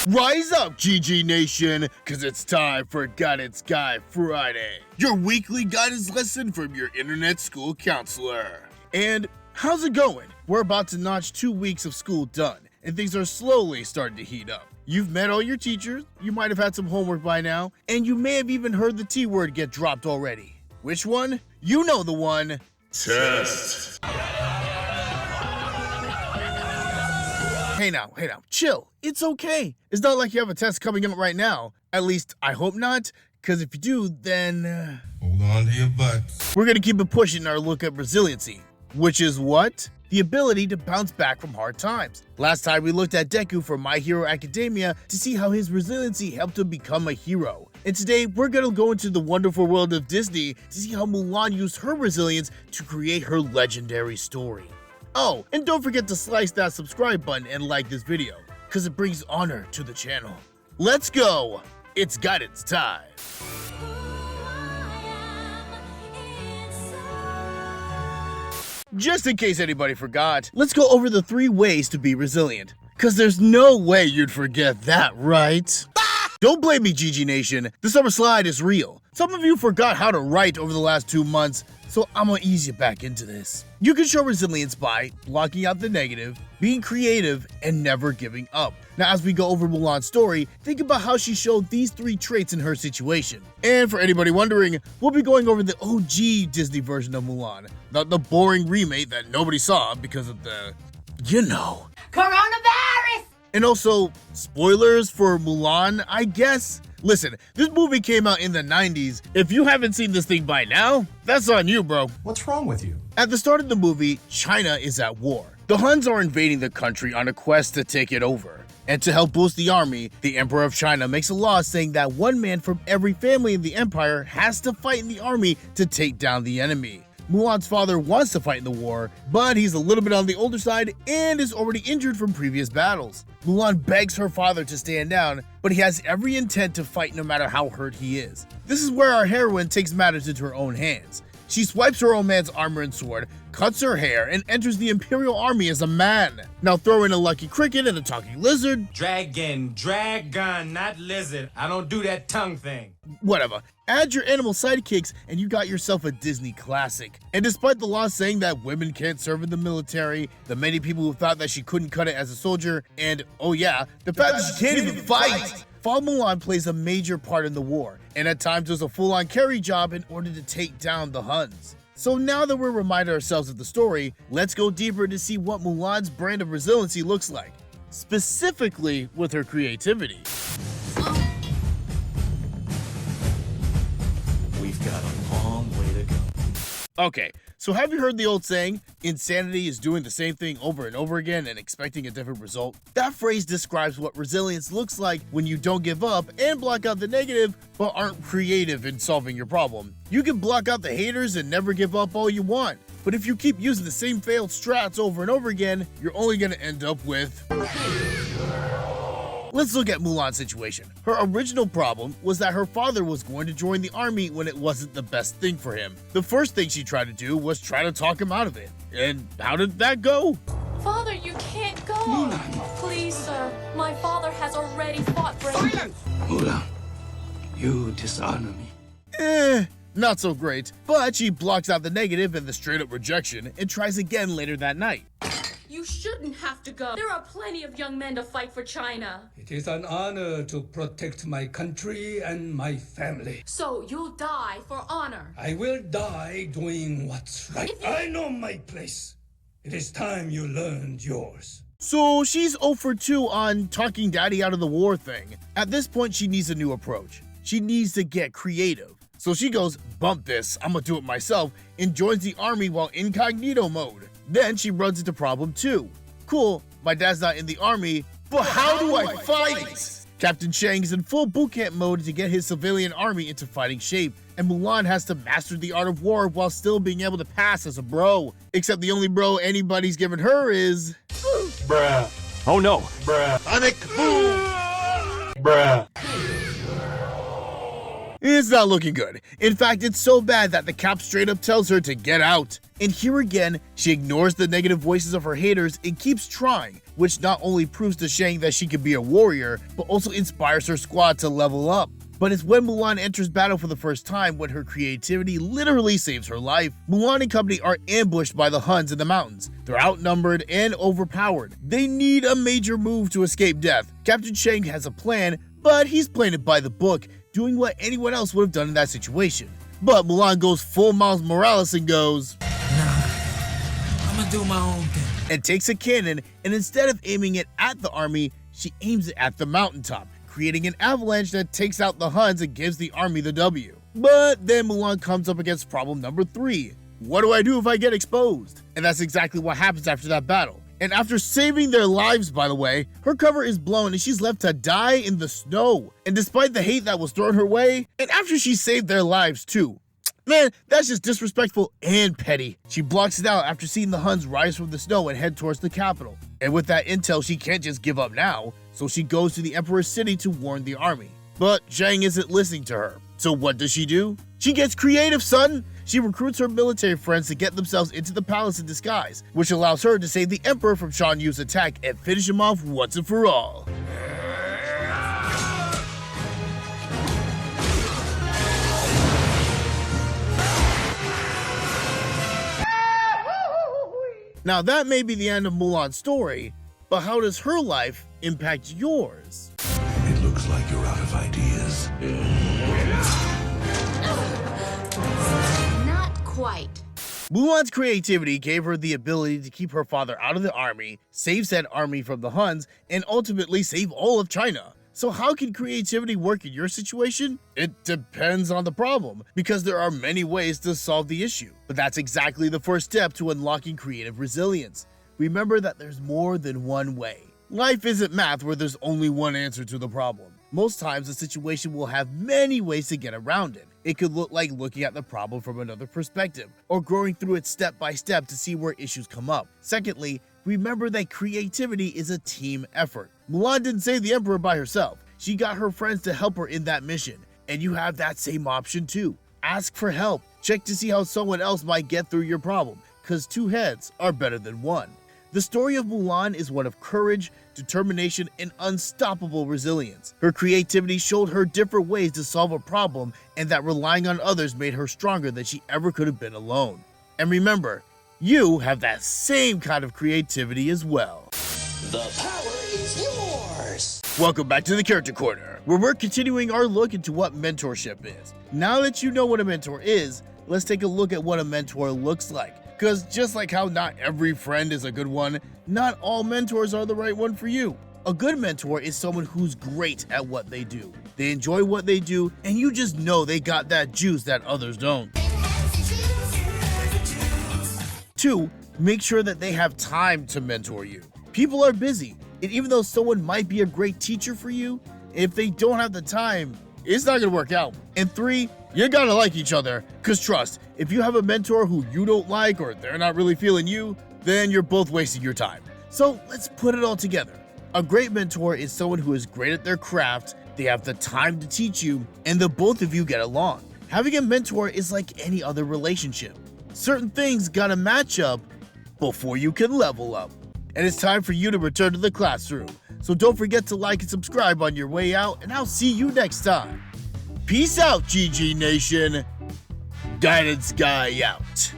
Rise up, GG Nation, cause it's time for Guidance Guy Friday, your weekly guidance lesson from your internet school counselor. And how's it going? We're about to notch 2 weeks of school done, and things are slowly starting to heat up. You've met all your teachers, you might have had some homework by now, and you may have even heard the T word get dropped already. Which one? You know the one. Test. Hey now, chill. It's okay. It's not like you have a test coming up right now. At least, I hope not, because if you do, then... Hold on to your butts. We're gonna keep it pushing our look at resiliency, which is what? The ability to bounce back from hard times. Last time we looked at Deku from My Hero Academia to see how his resiliency helped him become a hero. And today we're gonna go into the wonderful world of Disney to see how Mulan used her resilience to create her legendary story. Oh, and don't forget to slice that subscribe button and like this video, cause it brings honor to the channel. Let's go! It's guidance time! Just in case anybody forgot, let's go over the 3 ways to be resilient. Cause there's no way you'd forget that, right? Don't blame me, GG Nation. The summer slide is real. Some of you forgot how to write over the last 2 months, so I'm gonna ease you back into this. You can show resilience by blocking out the negative, being creative, and never giving up. Now, as we go over Mulan's story, think about how she showed these 3 traits in her situation. And for anybody wondering, we'll be going over the OG Disney version of Mulan, not the boring remake that nobody saw because of the, Coronavirus! And also, spoilers for Mulan, I guess? Listen, this movie came out in the 90s. If you haven't seen this thing by now, that's on you, bro. What's wrong with you? At the start of the movie, China is at war. The Huns are invading the country on a quest to take it over. And to help boost the army, the Emperor of China makes a law saying that one man from every family in the empire has to fight in the army to take down the enemy. Mulan's father wants to fight in the war, but he's a little bit on the older side and is already injured from previous battles. Mulan begs her father to stand down, but he has every intent to fight no matter how hurt he is. This is where our heroine takes matters into her own hands. She swipes her own man's armor and sword, cuts her hair, and enters the Imperial Army as a man. Now throw in a lucky cricket and a talking lizard. Dragon, not lizard. I don't do that tongue thing. Whatever. Add your animal sidekicks and you got yourself a Disney classic. And despite the law saying that women can't serve in the military, the many people who thought that she couldn't cut it as a soldier, and oh yeah, the fact that she can't even fight! Fa Mulan plays a major part in the war, and at times was a full-on carry job in order to take down the Huns. So now that we're reminding ourselves of the story, let's go deeper to see what Mulan's brand of resiliency looks like, specifically with her creativity. We've got a long way to go. Okay, so have you heard the old saying, insanity is doing the same thing over and over again and expecting a different result? That phrase describes what resilience looks like when you don't give up and block out the negative, but aren't creative in solving your problem. You can block out the haters and never give up all you want, but if you keep using the same failed strats over and over again, you're only gonna end up with... Let's look at Mulan's situation. Her original problem was that her father was going to join the army when it wasn't the best thing for him. The first thing she tried to do was try to talk him out of it. And how did that go? Father, you can't go. Mulan. Please, sir. My father has already fought for Silence! Mulan, you dishonor me. Not so great. But she blocks out the negative and the straight up rejection and tries again later that night. You shouldn't have to go. There are plenty of young men to fight for China. It is an honor to protect my country and my family. So you'll die for honor. I will die doing what's right. I know my place. It is time you learned yours. So she's 0 for 2 on talking daddy out of the war thing. At this point, she needs a new approach. She needs to get creative. So she goes, bump this, I'm gonna do it myself, and joins the army while incognito mode. Then she runs into problem 2. Cool, my dad's not in the army, but how do I fight? Captain Shang is in full boot camp mode to get his civilian army into fighting shape, and Mulan has to master the art of war while still being able to pass as a bro. Except the only bro anybody's given her is... Bruh. Oh no. Bruh. Panic! Bruh. It's not looking good. In fact, it's so bad that the Cap straight up tells her to get out. And here again, she ignores the negative voices of her haters and keeps trying, which not only proves to Shang that she can be a warrior, but also inspires her squad to level up. But it's when Mulan enters battle for the first time when her creativity literally saves her life. Mulan and company are ambushed by the Huns in the mountains. They're outnumbered and overpowered. They need a major move to escape death. Captain Shang has a plan, but he's playing it by the book, doing what anyone else would have done in that situation. But Mulan goes full Miles Morales and goes, I'm gonna do my own thing. And takes a cannon, and instead of aiming it at the army, she aims it at the mountaintop, creating an avalanche that takes out the Huns and gives the army the W. But then Mulan comes up against problem number 3. What do I do if I get exposed? And that's exactly what happens after that battle. And after saving their lives, by the way, her cover is blown and she's left to die in the snow. And despite the hate that was thrown her way, and after she saved their lives too. Man, that's just disrespectful and petty. She blocks it out after seeing the Huns rise from the snow and head towards the capital. And with that intel, she can't just give up now, so she goes to the Emperor's city to warn the army. But Shang isn't listening to her. So what does she do? She gets creative, son! She recruits her military friends to get themselves into the palace in disguise, which allows her to save the Emperor from Shan Yu's attack and finish him off once and for all. Now that may be the end of Mulan's story, but how does her life impact yours? It looks like you're out of ideas. Not quite. Mulan's creativity gave her the ability to keep her father out of the army, save said army from the Huns, and ultimately save all of China. So how can creativity work in your situation? It depends on the problem, because there are many ways to solve the issue. But that's exactly the first step to unlocking creative resilience. Remember that there's more than one way. Life isn't math where there's only one answer to the problem. Most times, a situation will have many ways to get around it. It could look like looking at the problem from another perspective, or growing through it step by step to see where issues come up. Secondly, remember that creativity is a team effort. Mulan didn't save the Emperor by herself. She got her friends to help her in that mission, and you have that same option too. Ask for help. Check to see how someone else might get through your problem, because 2 heads are better than 1. The story of Mulan is one of courage, determination, and unstoppable resilience. Her creativity showed her different ways to solve a problem, and that relying on others made her stronger than she ever could have been alone. And remember, you have that same kind of creativity as well. The power is yours. Welcome back to the Character Corner, where we're continuing our look into what mentorship is. Now that you know what a mentor is, let's take a look at what a mentor looks like. Because just like how not every friend is a good one, not all mentors are the right one for you. A good mentor is someone who's great at what they do. They enjoy what they do, and you just know they got that juice that others don't. 2, make sure that they have time to mentor you. People are busy, and even though someone might be a great teacher for you, if they don't have the time, it's not gonna work out. And 3, you gotta like each other, cause trust, if you have a mentor who you don't like or they're not really feeling you, then you're both wasting your time. So let's put it all together. A great mentor is someone who is great at their craft, they have the time to teach you, and the both of you get along. Having a mentor is like any other relationship. Certain things gotta match up before you can level up. And it's time for you to return to the classroom. So don't forget to like and subscribe on your way out, and I'll see you next time. Peace out, GG Nation. Guidance Guy out.